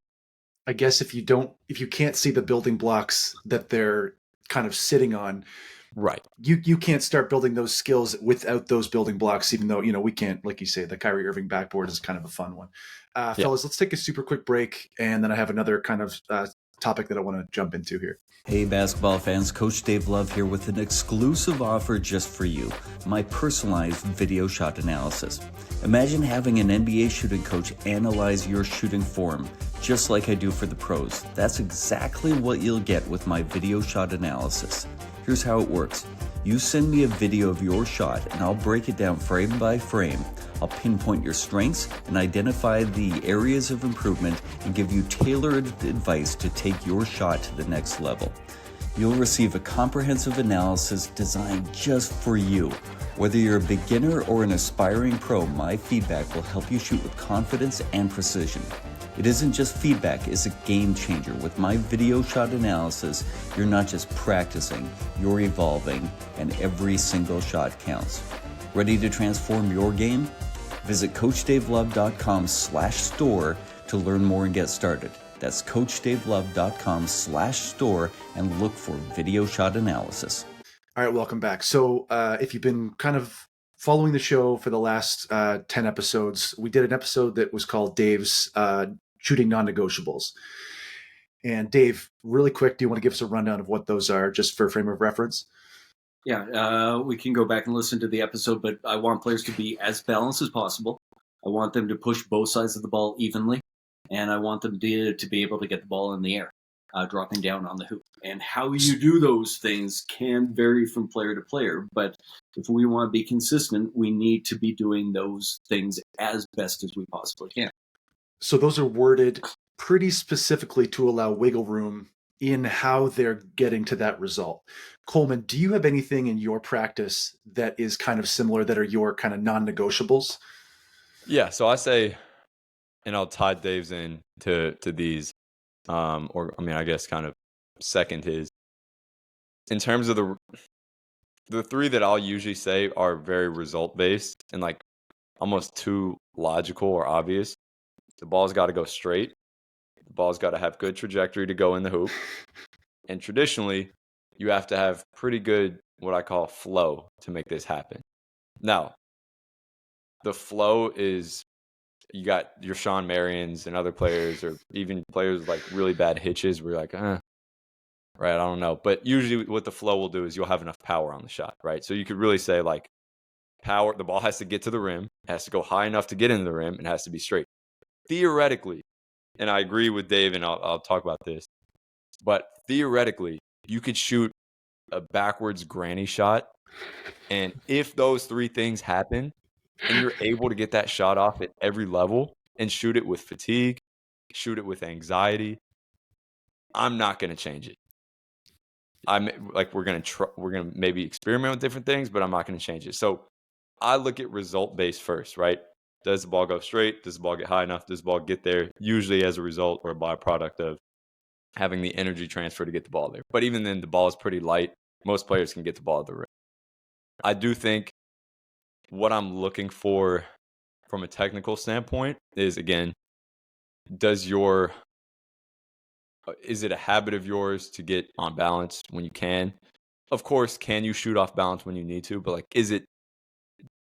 I guess if you can't see the building blocks that they're kind of sitting on,
right,
you can't start building those skills without those building blocks, even though, we can't, like you say, the Kyrie Irving backboard is kind of a fun one. Fellas, let's take a super quick break, and then I have another kind of topic that I want to jump into here.
Hey basketball fans, Coach Dave Love here with an exclusive offer just for you, my personalized video shot analysis. Imagine having an NBA shooting coach analyze your shooting form, just like I do for the pros. That's exactly what you'll get with my video shot analysis. Here's how it works. You send me a video of your shot and I'll break it down frame by frame. I'll pinpoint your strengths and identify the areas of improvement and give you tailored advice to take your shot to the next level. You'll receive a comprehensive analysis designed just for you. Whether you're a beginner or an aspiring pro, my feedback will help you shoot with confidence and precision. It isn't just feedback, it's a game changer. With my video shot analysis, you're not just practicing, you're evolving, and every single shot counts. Ready to transform your game? Visit CoachDaveLove.com/store to learn more and get started. That's CoachDaveLove.com/store and look for video shot analysis.
All right, welcome back. So if you've been kind of following the show for the last 10 episodes, we did an episode that was called Dave's Shooting Nonnegotiables. And Dave, really quick, do you want to give us a rundown of what those are, just for frame of reference?
Yeah, we can go back and listen to the episode, but I want players to be as balanced as possible. I want them to push both sides of the ball evenly, and I want them to be able to get the ball in the air, dropping down on the hoop. And how you do those things can vary from player to player, but if we want to be consistent, we need to be doing those things as best as we possibly can.
So those are worded pretty specifically to allow wiggle room in how they're getting to that result. Coleman, do you have anything in your practice that is kind of similar, that are your kind of non-negotiables?
Yeah, so I say, and I'll tie Dave's in to these, I guess kind of second his. In terms of the three that I'll usually say are very result based and like almost too logical or obvious. The ball's got to go straight. The ball's got to have good trajectory to go in the hoop. And traditionally, you have to have pretty good, what I call flow to make this happen. Now, the flow is, you got your Sean Marions and other players, or even players with like really bad hitches where you're like, right, I don't know. But usually what the flow will do is you'll have enough power on the shot, right? So you could really say like power, the ball has to get to the rim, has to go high enough to get into the rim, and has to be straight. Theoretically, and I agree with Dave, and I'll talk about this, but theoretically, you could shoot a backwards granny shot, and if those three things happen, and you're able to get that shot off at every level and shoot it with fatigue, shoot it with anxiety, I'm not going to change it. I'm like, we're going to maybe experiment with different things, but I'm not going to change it. So I look at result based first, right? Does the ball go straight? Does the ball get high enough? Does the ball get there? Usually as a result or a byproduct of having the energy transfer to get the ball there. But even then, the ball is pretty light. Most players can get the ball at the rim. I do think what I'm looking for from a technical standpoint is, again, is it a habit of yours to get on balance when you can? Of course, can you shoot off balance when you need to? But like, is it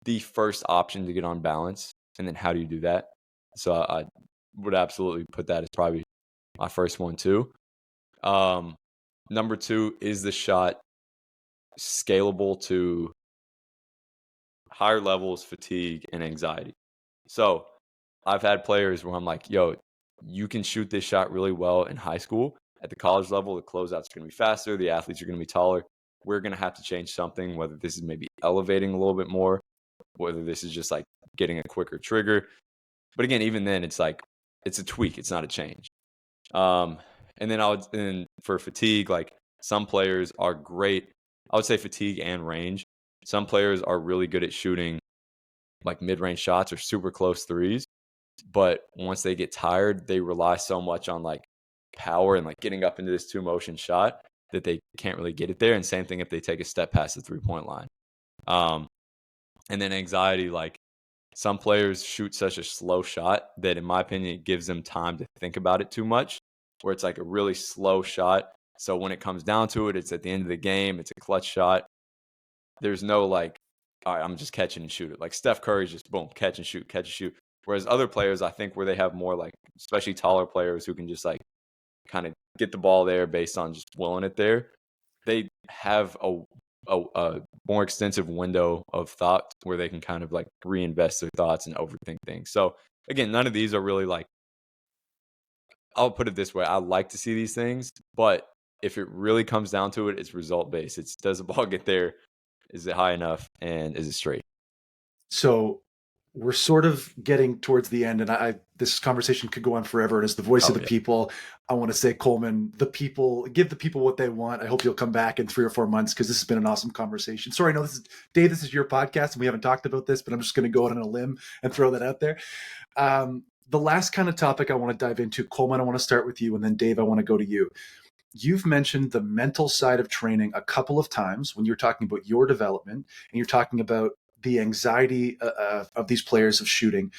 the first option to get on balance? And then how do you do that? So I would absolutely put that as probably my first one too. Number two, is the shot scalable to higher levels, fatigue, and anxiety? So I've had players where I'm like, yo, you can shoot this shot really well in high school. At the college level, the closeouts are going to be faster. The athletes are going to be taller. We're going to have to change something, whether this is maybe elevating a little bit more, whether this is just like getting a quicker trigger. But again, even then, it's like, it's a tweak. It's not a change. And then for fatigue, like some players are great. I would say fatigue and range. Some players are really good at shooting like mid-range shots or super close threes. But once they get tired, they rely so much on like power and like getting up into this 2-motion shot that they can't really get it there. And same thing if they take a step past the 3-point line. And then anxiety, like some players shoot such a slow shot that in my opinion, it gives them time to think about it too much, where it's like a really slow shot. So when it comes down to it, it's at the end of the game, it's a clutch shot. There's no like, all right, I'm just catching and shoot it. Like Steph Curry's just boom, catch and shoot, catch and shoot. Whereas other players, I think where they have more like, especially taller players who can just like kind of get the ball there based on just willing it there, they have a more extensive window of thought where they can kind of like reinvest their thoughts and overthink things. So again, none of these are really like, I'll put it this way. I like to see these things, but if it really comes down to it, it's result based. It's, does the ball get there? Is it high enough? And is it straight?
So we're sort of getting towards the end, and this conversation could go on forever. And as the voice of the people, I want to say, Coleman, give the people what they want. I hope you'll come back in 3 or 4 months, because this has been an awesome conversation. Sorry, no, Dave, this is your podcast and we haven't talked about this, but I'm just going to go out on a limb and throw that out there. The last kind of topic I want to dive into, Coleman, I want to start with you, and then Dave, I want to go to you. You've mentioned the mental side of training a couple of times when you're talking about your development, and you're talking about the anxiety of these players of shooting,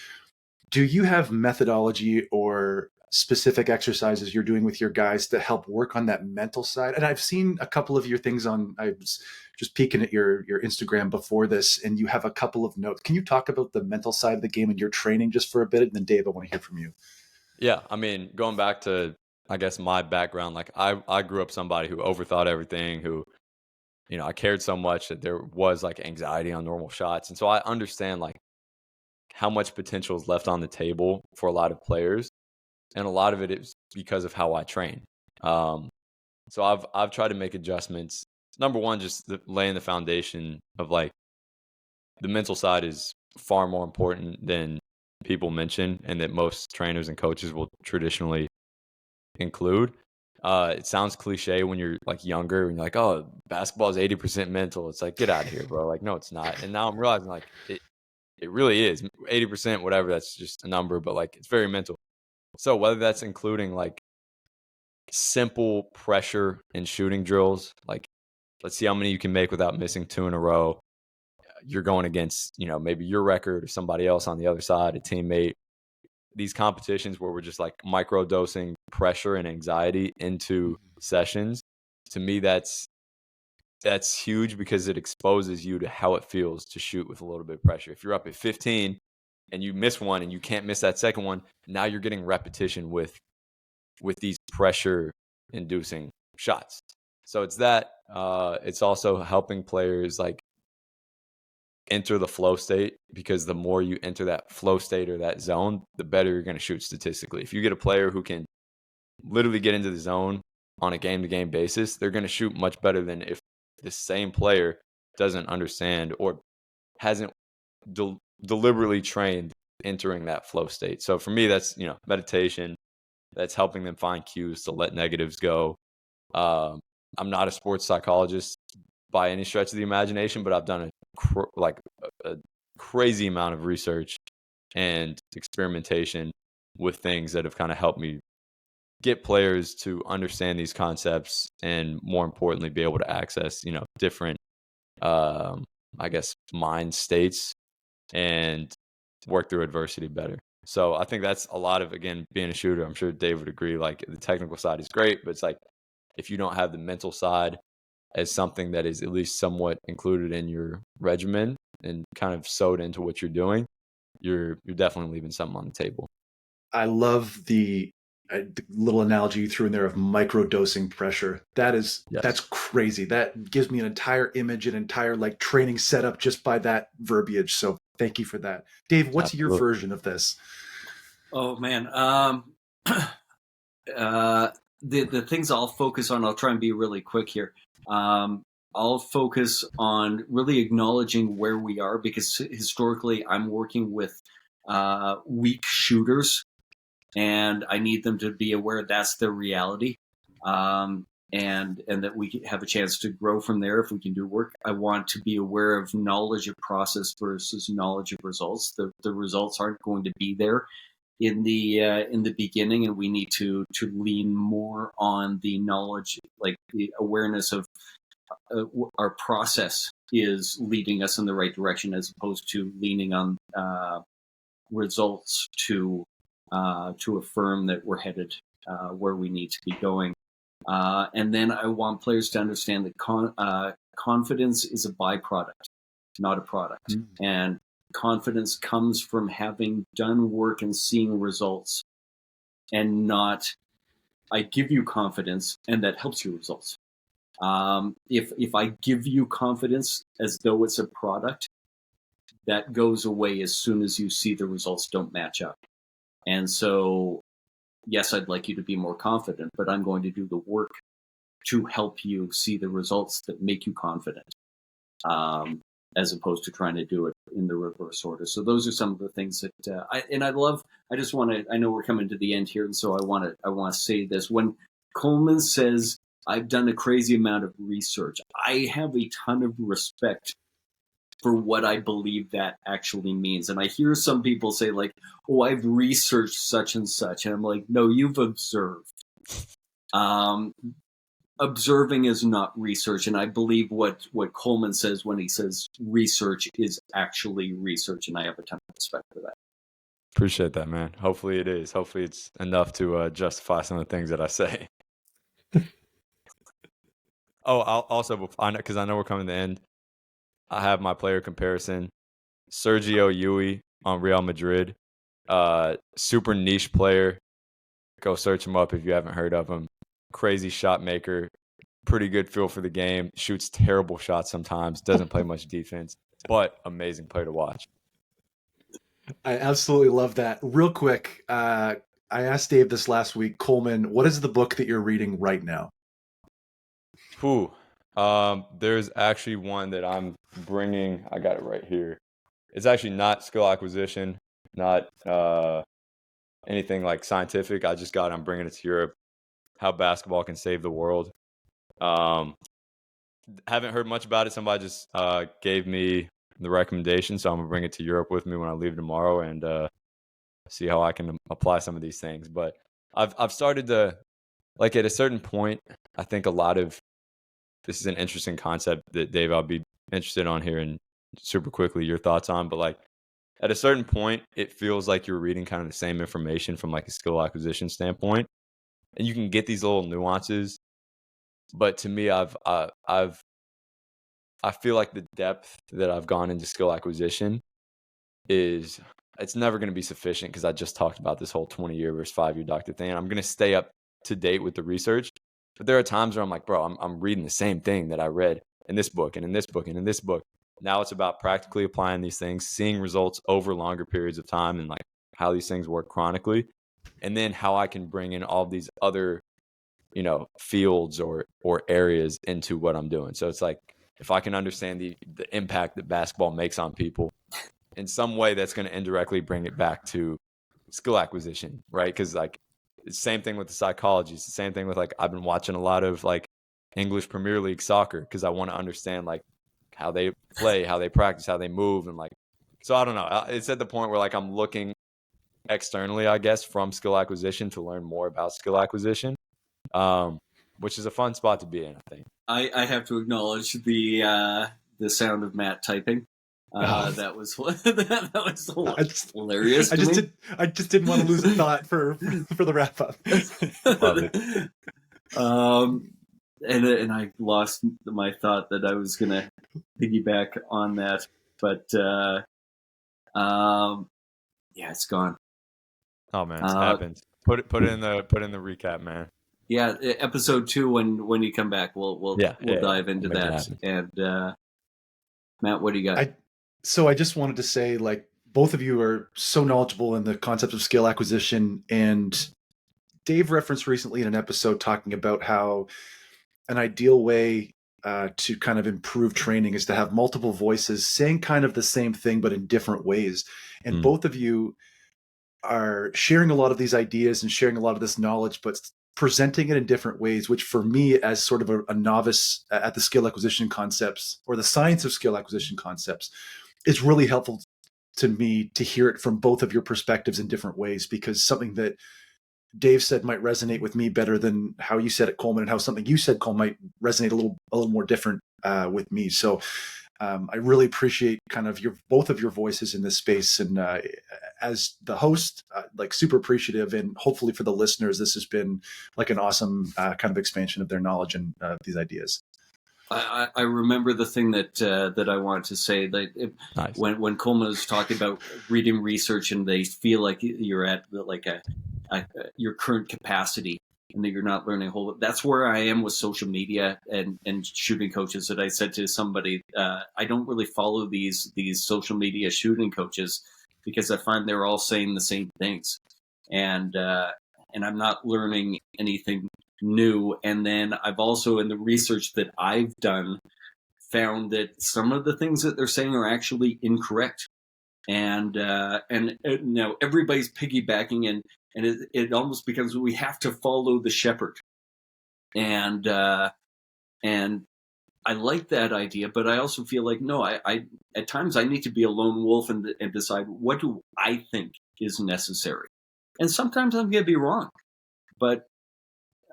do you have methodology or specific exercises you're doing with your guys to help work on that mental side? And I've seen a couple of your things I was just peeking at your Instagram before this, and you have a couple of notes. Can you talk about the mental side of the game and your training just for a bit? And then Dave, I want to hear from you.
Yeah, I mean, going back to, I guess, my background, like I grew up somebody who overthought everything, who, I cared so much that there was like anxiety on normal shots. And so I understand like how much potential is left on the table for a lot of players. And a lot of it is because of how I train. So I've tried to make adjustments. Number one, just laying the foundation of like the mental side is far more important than people mention, and that most trainers and coaches will traditionally include. It sounds cliche when you're like younger and you're like, oh, basketball is 80% mental. It's like, get out of here, bro. Like, no, it's not. And now I'm realizing like it really is 80%, whatever. That's just a number, but like it's very mental. So whether that's including like simple pressure and shooting drills, like let's see how many you can make without missing 2 in a row. You're going against, maybe your record or somebody else on the other side, a teammate. These competitions where we're just like micro dosing pressure and anxiety into sessions. To me, that's huge because it exposes you to how it feels to shoot with a little bit of pressure. If you're up at 15 and you miss one and you can't miss that second one, now you're getting repetition with these pressure inducing shots. So it's that. It's also helping players like enter the flow state, because the more you enter that flow state or that zone, the better you're going to shoot statistically. If you get a player who can literally get into the zone on a game-to-game basis, they're going to shoot much better than if the same player doesn't understand or hasn't deliberately trained entering that flow state. So for me, that's, meditation. That's helping them find cues to let negatives go. I'm not a sports psychologist by any stretch of the imagination, but I've done a crazy amount of research and experimentation with things that have kind of helped me get players to understand these concepts and, more importantly, be able to access, different, I guess, mind states and work through adversity better. So I think that's a lot of, again, being a shooter. I'm sure Dave would agree, like the technical side is great, but it's like if you don't have the mental side as something that is at least somewhat included in your regimen and kind of sewed into what you're doing, you're definitely leaving something on the table.
I love the little analogy you threw in there of microdosing pressure. That's crazy. That gives me an entire image, an entire like training setup just by that verbiage. So thank you for that. Dave, what's your version of this?
Oh man. The things I'll focus on, I'll try and be really quick here. I'll focus on really acknowledging where we are, because historically I'm working with weak shooters, and I need them to be aware that's their reality, and that we have a chance to grow from there if we can do work. I want to be aware of knowledge of process versus knowledge of results. The results aren't going to be there in the beginning, and we need to lean more on the knowledge, like the awareness of our process is leading us in the right direction, as opposed to leaning on results to affirm that we're headed where we need to be going. And then I want players to understand that confidence is a byproduct, not a product. Mm-hmm. And confidence comes from having done work and seeing results, and not, I give you confidence and that helps your results. If I give you confidence as though it's a product, that goes away as soon as you see the results don't match up. And so, yes, I'd like you to be more confident, but I'm going to do the work to help you see the results that make you confident, as opposed to trying to do it in the reverse order. So those are some of the things that I know we're coming to the end here, and so I want to say this. When Coleman says, I've done a crazy amount of research, I have a ton of respect for what I believe that actually means. And I hear some people say like, oh, I've researched such and such. And I'm like, no, you've observed. observing is not research, and I believe what Coleman says when he says research is actually research, and I have a ton of respect for that.
Appreciate that, man. Hopefully it is. Hopefully it's enough to justify some of the things that I say. Oh, because I know we're coming to the end, I have my player comparison. Sergio Yui on Real Madrid. Super niche player. Go search him up if you haven't heard of him. Crazy shot maker. Pretty good feel for the game. Shoots terrible shots sometimes. Doesn't play much defense. But amazing player to watch.
I absolutely love that. Real quick, I asked Dave this last week. Coleman, what is the book that you're reading right now?
Whew. There's actually one that I'm bringing. I got it right here. It's actually not skill acquisition, not anything like scientific. I just got it. I'm bringing it to Europe. How basketball can save the world. Haven't heard much about it. Somebody just gave me the recommendation, so I'm gonna bring it to Europe with me when I leave tomorrow and see how I can apply some of these things. But I've started to, like, at a certain point, I think a lot of this is an interesting concept that, Dave, I'll be interested on here and super quickly your thoughts on. But like at a certain point, it feels like you're reading kind of the same information from like a skill acquisition standpoint, and you can get these little nuances. But to me, I feel like the depth that I've gone into skill acquisition it's never going to be sufficient because I just talked about this whole 20-year versus 5-year doctor thing. And I'm going to stay up to date with the research. But there are times where I'm like, bro, I'm reading the same thing that I read in this book and in this book and in this book. Now it's about practically applying these things, seeing results over longer periods of time and like how these things work chronically. And then how I can bring in all these other, fields or areas into what I'm doing. So it's like, if I can understand the impact that basketball makes on people in some way, that's going to indirectly bring it back to skill acquisition, right? Because like it's the same thing with the psychology. It's the same thing with like I've been watching a lot of like English Premier League soccer because I want to understand like how they play, how they practice, how they move, and like so I don't know. It's at the point where like I'm looking externally, I guess, from skill acquisition to learn more about skill acquisition, which is a fun spot to be in, I think.
I have to acknowledge the sound of Matt typing. That was hilarious.
I just didn't want to lose a thought for the wrap up.
Love it.
And I lost my thought that I was gonna piggyback on that, but yeah, it's gone.
Oh man, it happens. Put it in the recap, man.
Yeah, episode 2 when you come back, we'll dive into that. And Matt, what do you got?
So I just wanted to say, like, both of you are so knowledgeable in the concept of skill acquisition, and Dave referenced recently in an episode talking about how an ideal way to kind of improve training is to have multiple voices saying kind of the same thing but in different ways. And both of you are sharing a lot of these ideas and sharing a lot of this knowledge, but presenting it in different ways, which for me as sort of a novice at the skill acquisition concepts or the science of skill acquisition concepts, it's really helpful to me to hear it from both of your perspectives in different ways, because something that Dave said might resonate with me better than how you said it, Coleman, and how something you said, Cole, might resonate a little more different with me. So I really appreciate kind of both of your voices in this space. And as the host, like super appreciative, and hopefully for the listeners, this has been like an awesome kind of expansion of their knowledge and these ideas.
I remember the thing that I wanted to say, that
Nice.
when Coleman was talking about reading research and they feel like you're at like your current capacity and that you're not learning a whole lot. That's where I am with social media and shooting coaches. That I said to somebody, I don't really follow these social media shooting coaches because I find they're all saying the same things, and I'm not learning anything new. And then I've also, in the research that I've done, found that some of the things that they're saying are actually incorrect. And now everybody's piggybacking, and it almost becomes we have to follow the shepherd. And I like that idea, but I also feel like, no, I at times I need to be a lone wolf and decide what do I think is necessary. And sometimes I'm going to be wrong, but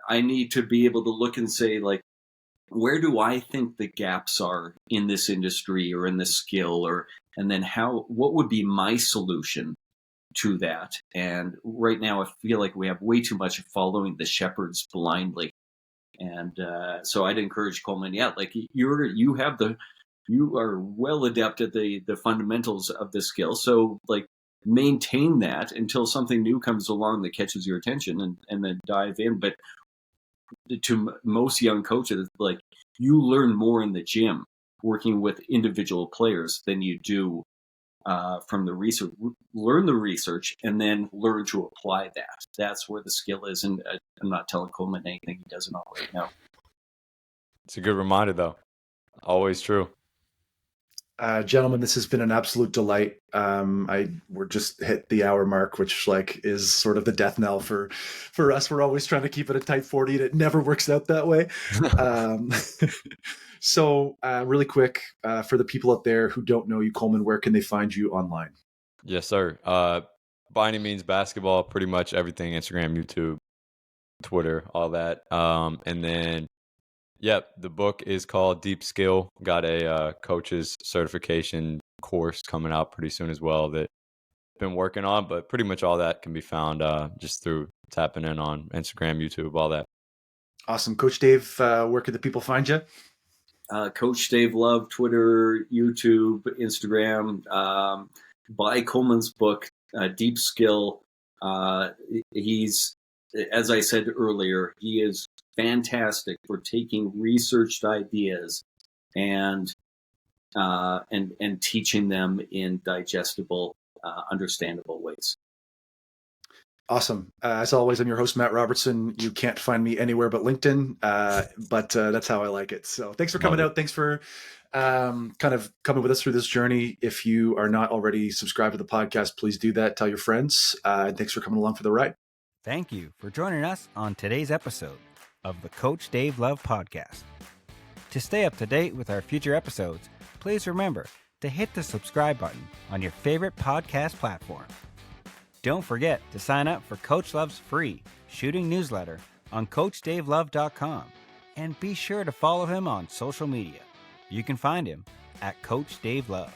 I need to be able to look and say, like, where do I think the gaps are in this industry or in this skill, and then what would be my solution to that? And right now I feel like we have way too much of following the shepherds blindly. And so I'd encourage Coleman, like you are well adept at the fundamentals of the skill. So like maintain that until something new comes along that catches your attention, and then dive in. But to most young coaches, like, you learn more in the gym working with individual players than you do from the research. Learn the research and then learn to apply that. That's where the skill is. And I'm not telling Coleman anything he doesn't already know.
It's a good reminder, though. Always true.
Gentlemen, this has been an absolute delight. We're just hit the hour mark, which like is sort of the death knell for us. We're always trying to keep it a tight 40, and it never works out that way. So really quick, for the people out there who don't know you, Coleman, where can they find you online?
Yes, sir. By any means, basketball, pretty much everything, Instagram, YouTube, Twitter, all that. And then, the book is called Deep Skill. Got a coach's certification course coming out pretty soon as well that I've been working on, but pretty much all that can be found just through tapping in on Instagram, YouTube, all that.
Awesome. Coach Dave, where can the people find you?
Coach Dave Love, Twitter, YouTube, Instagram. Buy Coleman's book, Deep Skill. He's, as I said earlier, he is fantastic for taking researched ideas and teaching them in digestible, understandable ways.
Awesome. As always, I'm your host, Matt Robertson. You can't find me anywhere but LinkedIn, but that's how I like it. So thanks for coming out. Thanks for kind of coming with us through this journey. If you are not already subscribed to the podcast, please do that. Tell your friends. And thanks for coming along for the ride.
Thank you for joining us on today's episode of the Coach Dave Love Podcast. To stay up to date with our future episodes, please remember to hit the subscribe button on your favorite podcast platform. Don't forget to sign up for Coach Love's free shooting newsletter on CoachDaveLove.com, and be sure to follow him on social media. You can find him at Coach Dave Love.